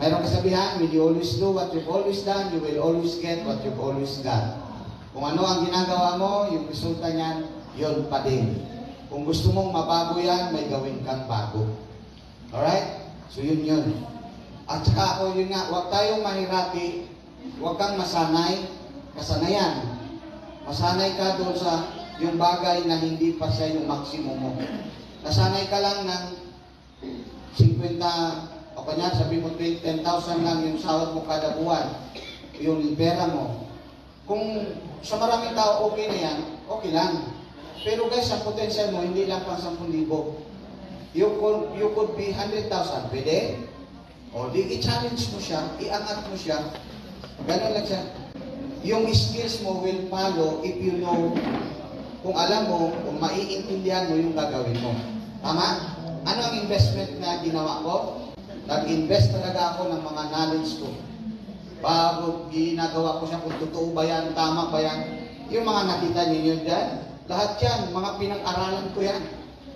Mayroong kasabihan, when you always do what you've always done, you will always get what you've always got. Kung ano ang ginagawa mo, yung resulta niyan, yun pa din. Kung gusto mong mabago yan, may gawin kang bago. Alright? So yun yun. At saka ako yun nga, huwag tayong mahirati, huwag kang masanay, kasanayan. Masanay ka doon sa yung bagay na hindi pa siya yung maximum mo. Nasanay ka lang ng 50, o kanya sabi mo 10,000 lang yung sahod mo kada buwan, yung pera mo. Kung sa maraming tao okay na yan, okay lang. Pero guys, ang potential mo, hindi lang pang 10,000. You could be 100,000. Pwede? O di i-challenge mo siya, iangat mo siya. Ganun lang siya. Yung skills mo will follow if you know, kung alam mo, kung maiintindihan mo yung gagawin mo. Tama? Ano ang investment na ginawa ko? Nag-invest talaga ako ng mga knowledge ko. Bago ginagawa ko siya kung totoo ba yan, tama ba yan. Yung mga nakita ninyo dyan, lahat yan, mga pinag-aralan ko yan.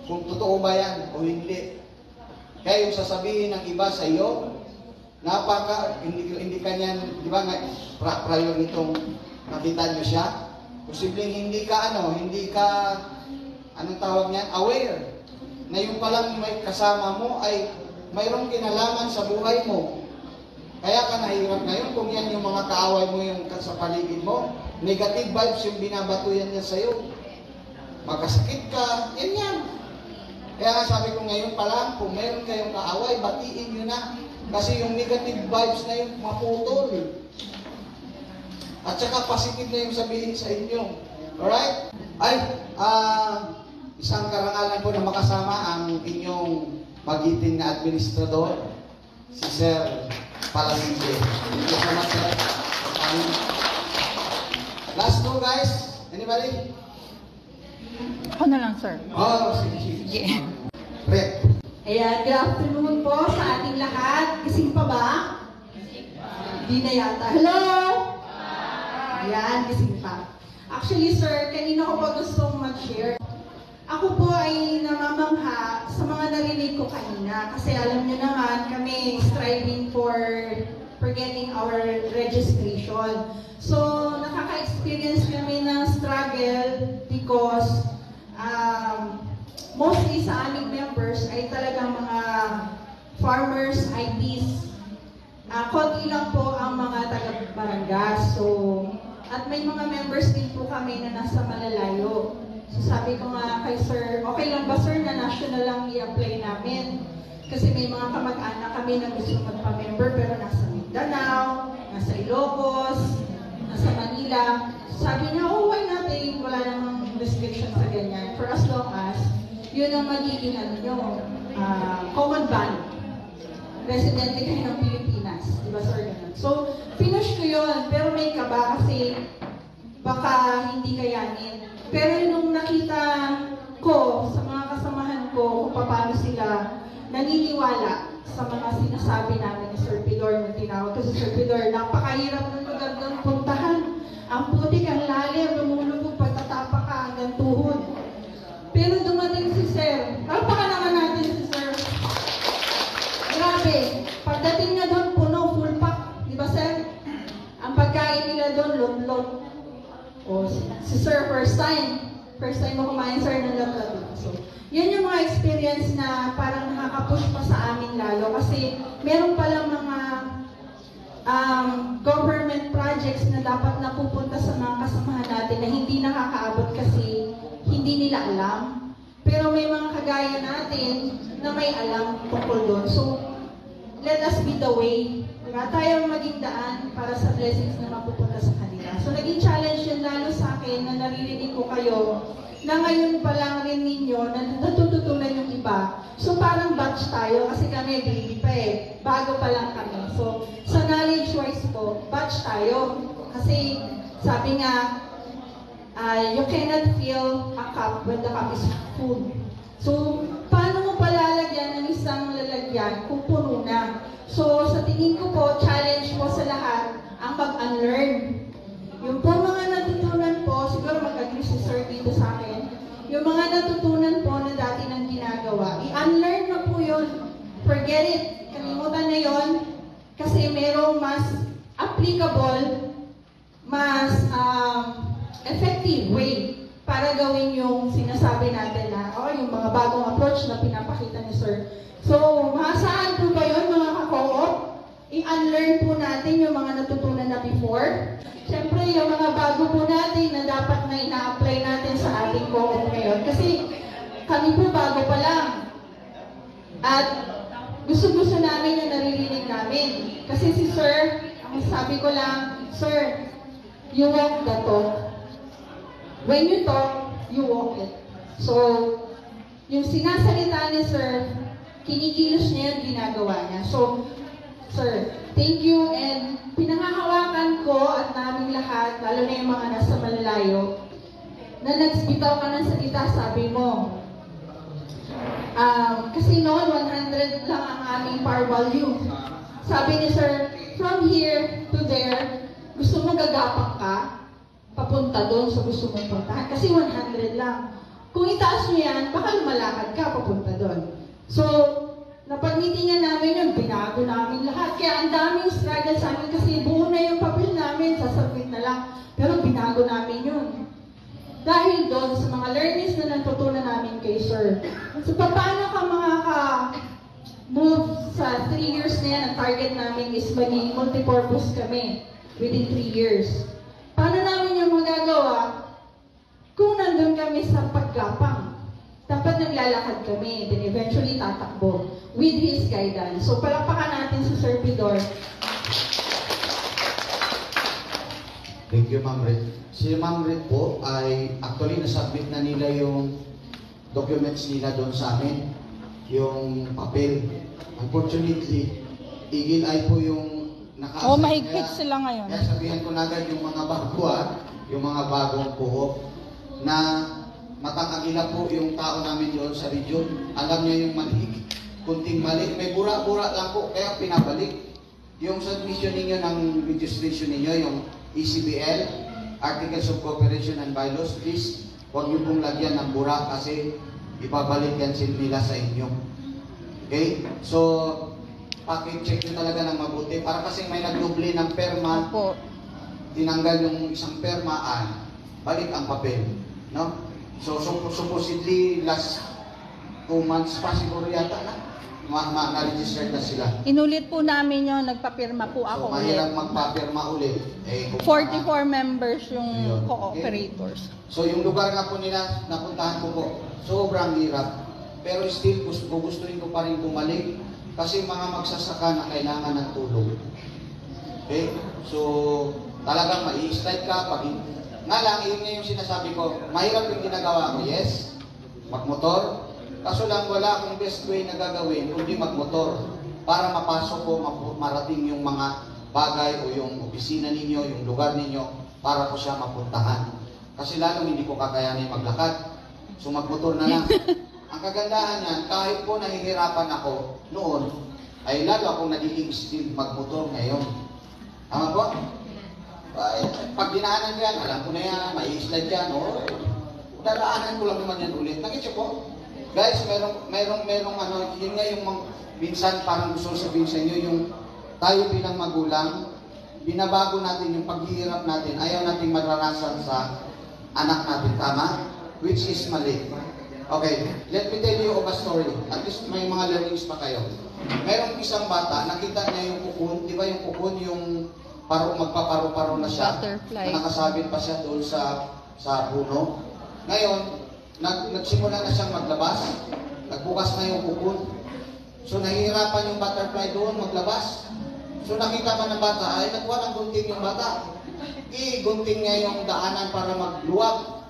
Kung totoo ba yan o hindi. Kaya yung sasabihin ng iba sa iyo, hindi ka niyan, di ba, prior nitong nakita nyo siya, posibleng hindi ka, anong tawag niyan, aware, na yung palang may kasama mo ay mayroong kinalaman sa buhay mo. Kaya ka nahirap ngayon kung yan yung mga kaaway mo yung sa paligid mo, negative vibes yung binabatuyan niya sa'yo. Magkasakit ka, yan. Kaya nga sabi ko ngayon pa lang, kung meron kayong kaaway, batiin nyo na. Kasi yung negative vibes na yung maputol. At saka positive na yung sabihin sa inyo. Alright? Isang karangalan po na makasama ang inyong magiting na administrador, si Sir Palasinde. Thank you so much, sir. Last two, guys. Anybody? Ako na lang, sir. Oh, sige. Red. Ayan, good afternoon po sa ating lahat. Gising pa ba? Gising pa. Di na yata. Hello? Ayan, gising pa. Actually, sir, kanina ko po gustong mag-share. Ako po ay namamangha sa mga narinig ko kanina. Kasi alam niyo naman, kami striving for getting our registration. So, nakaka-experience kami ng struggle because mostly sa aming members ay talagang mga farmers, IPs. Konti lang po ang mga taga-Barangas. So, at may mga members din po kami na nasa malalayo. So, sabi ko nga kay sir, okay lang ba sir na national lang i-apply namin? Kasi may mga kamag-anak kami na gusto magpa-member pero nasa Mindanao, nasa Ilocos, nasa Manila. So, sabi niya, oh, why natin? Wala namang restriction sa ganyan. For as long as yun ang magiging common bond. Residente kayo ng Pilipinas. Diba sir? So, finish ko yun. Pero may kaba kasi baka hindi kayanin. Pero nung nakita ko sa mga kasamahan ko kung paano sila naniniwala sa mga sinasabi namin ni Sir Pidor, nung tinawag ko si Sir Pidor, napakahirap ng lugar ng puntahan. Ang putik, ang lalim, lumulubog, pagtatapa ka hanggang tuhod. Pero dumating si Sir. Palpakan naman natin si Sir. Grabe. Pagdating niya doon, puno, full pack. Di ba, Sir? Ang pagkain nila doon, lot-lot. O, si Sir, first time mo kumain, Sir, ng lot-lot. So, yun yung mga experience na parang nakaka-push pa sa amin lalo. Kasi meron palang mga government projects na dapat napupunta sa mga kasamahan natin na hindi nakakaabot kasi hindi nila alam. Pero may mga kagaya natin na may alam tungkol doon. So, let us be the way. Diba? Tayo maging daan para sa blessings na mapupunta sa kanila. So, naging challenge yun lalo sa akin na naririnig ko kayo na ngayon pa lang rin ninyo na natututunan yung iba. So, parang batch tayo kasi kami baby pa eh. Bago pa lang kami. So, sa knowledge-wise po, batch tayo. Kasi, sabi nga, you cannot fill a cup when the cup is full. So, paano mo palalagyan ng isang lalagyan kung puno na? So, sa tingin ko po, challenge po sa lahat ang mag-unlearn. Yung po mga natutunan po, siguro mag-agree si Sir dito sa akin, yung mga natutunan po na dati nang ginagawa, i-unlearn na po yun. Forget it. Kalimutan na yun. Kasi applicable, mas effective way para gawin yung sinasabi natin na yung mga bagong approach na pinapakita ni Sir. So, maasahan po ba yun mga ka-co-op? I-unlearn po natin yung mga natutunan na before. Siyempre, yung mga bago po natin na dapat na ina-apply natin sa ating co-op ngayon. Kasi kami po bago pa lang. At gusto-gusto namin yung naririnig namin. Kasi si Sir, ang sabi ko lang, Sir, you walk the talk. When you talk, you walk it. So, yung sinasalita ni Sir, kinikilos niya yung ginagawa niya. So, Sir, thank you and pinangahawakan ko at naming lahat, lalo na yung mga nasa malalayo, na nagsbitaw ka ng salita, sabi mo. Kasi noon, 100 lang ang aming power value. Sabi ni Sir, from here to there, gusto mo gagapang ka, papunta doon sa gusto mong puntahan. Kasi 100 lang. Kung itaas nyo yan, baka lumalakad ka papunta doon. So, napag-meetingan namin yun, binago namin lahat. Kaya ang daming struggle sa amin kasi buo na yung papel namin, sasabit na lang. Pero binago namin yun. Dahil doon sa mga learnings na natutunan namin kay Sir. So, paano ka move sa 3 years na yan, ang target namin is maging multipurpose kami within 3 years. Paano namin yung magagawa kung nandun kami sa paggapang? Dapat naglalakad kami, then eventually tatakbo with His guidance. So palakpakan natin si Sir Pidor. Thank you, Ma'am Red. Si Ma'am Red po ay actually nasubmit na nila yung documents nila doon sa amin, yung papel. Unfortunately, Eagle Eye po yung naka-assign. mahigpit sila ngayon. Kaya sabihan ko na agad yung mga bago yung mga bagong co-op na matangagila po yung tao namin doon sa region. Alam niya yung mali, kunting mali. May bura-bura lang po, kaya pinabalik. Yung submission ninyo ng registration ninyo, yung ECBL, Articles of Cooperation and Bylaws, please, huwag niyo pong lagyan ng bura kasi ibabalik yan nila sa inyo. Okay? So, check nyo talaga ng mabuti. Para kasi may nagdubli ng perma, Opo. tinanggal yung isang perma, balik ang papel. No? So, supposedly, last 2 months pa siguro yata na-register na sila. Inulit po namin yun, nagpapirma po ako So, mahirap ulit. magpapirma ulit. Kung 44 members yung Ayun. co-operators. So, yung lugar nga po nila, napuntahan ko po, sobrang hirap. Pero still, gustuin ko pa rin bumalik kasi mga magsasaka na kailangan ng tulong. Okay? So, talagang mai-slide ka. Nga lang, yun nga yung sinasabi ko, mahirap yung ginagawa ko, yes, magmotor. Kaso lang wala akong best way na gagawin kundi magmotor para mapasok ko, marating yung mga bagay o yung opisina ninyo, yung lugar ninyo para ko siya mapuntahan. Kasi lalong hindi ko kakayanin maglakad. So magmotor na lang. Ang kagandahan niyan, kahit po nahihirapan ako noon, ay lalo akong nagiging still magmotor ngayon. Tama po? Pag dinaanan yan, alam ko na yan, may slide yan, dadaanan ko lang naman yan ulit. Nakita po? Guys, merong yun nga yung minsan parang gusto sabihin sa inyo, yung tayo bilang magulang, binabago natin yung paghihirap natin, ayaw natin maranasan sa anak natin, tama? Which is mali. Okay, let me tell you of a story. At least may mga learnings pa kayo. Merong isang bata, nakita niya yung kukun, di ba yung kukun, yung magpaparo-paro na siya, Butterfly. na nakasabit pa siya doon sa puno. Ngayon, nagsimula na siyang maglabas, nagbukas na yung kukun. So nahihirapan yung butterfly doon maglabas. So nakita man ng bata, ay nagkuha ng gunting yung bata. Gunting niya yung daanan para magluwag.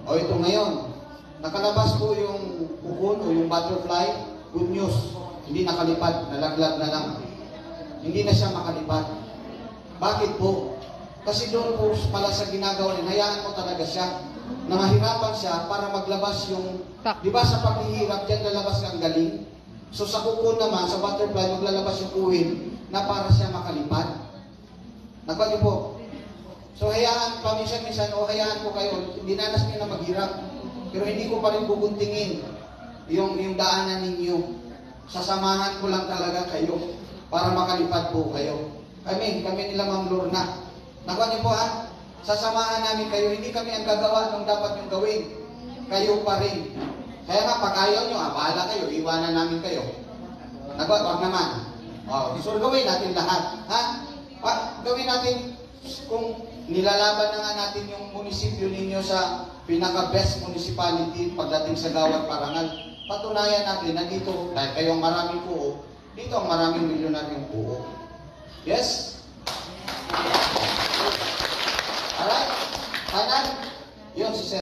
O ito ngayon, nakalabas po yung kukun o yung butterfly, good news. Hindi nakalipad, nalaglag na lang. Hindi na siya makalipad. Bakit po? Kasi doon po pala sa ginagawa niya, hayaan mo talaga siya na mahirapan siya para maglabas yung, di ba sa paghihirap, dyan lalabas ang galing. So sa kukun naman, sa butterfly, maglalabas yung kuhin na para siya makalipad. Nagpa niyo po. So hayaan, paminsan-minsan, hayaan ko kayo, dinanas niyo na maghirap. Pero hindi ko pa rin buguntingin yung daanan ninyo. Sasamahan ko lang talaga kayo para makalipad po kayo. Kami nila Ma'am Lorna. Nakuha niyo po ha? Sasamahan namin kayo. Hindi kami ang gagawa ng dapat yung gawin. Kayo pa rin. Kaya nga, pag ayaw nyo, bahala kayo. Iwanan namin kayo. Nakuha, wag naman. So gawin natin lahat. Ha? Gawin natin kung nilalaban na nga natin yung munisipyo ninyo sa pinaka-best municipality pagdating sa Gawad Parangal. Patunayan natin na dito, dahil kayong maraming puo, dito ang maraming milyonaryong puo. Yes? Alright? Kanan? Yun si Sir.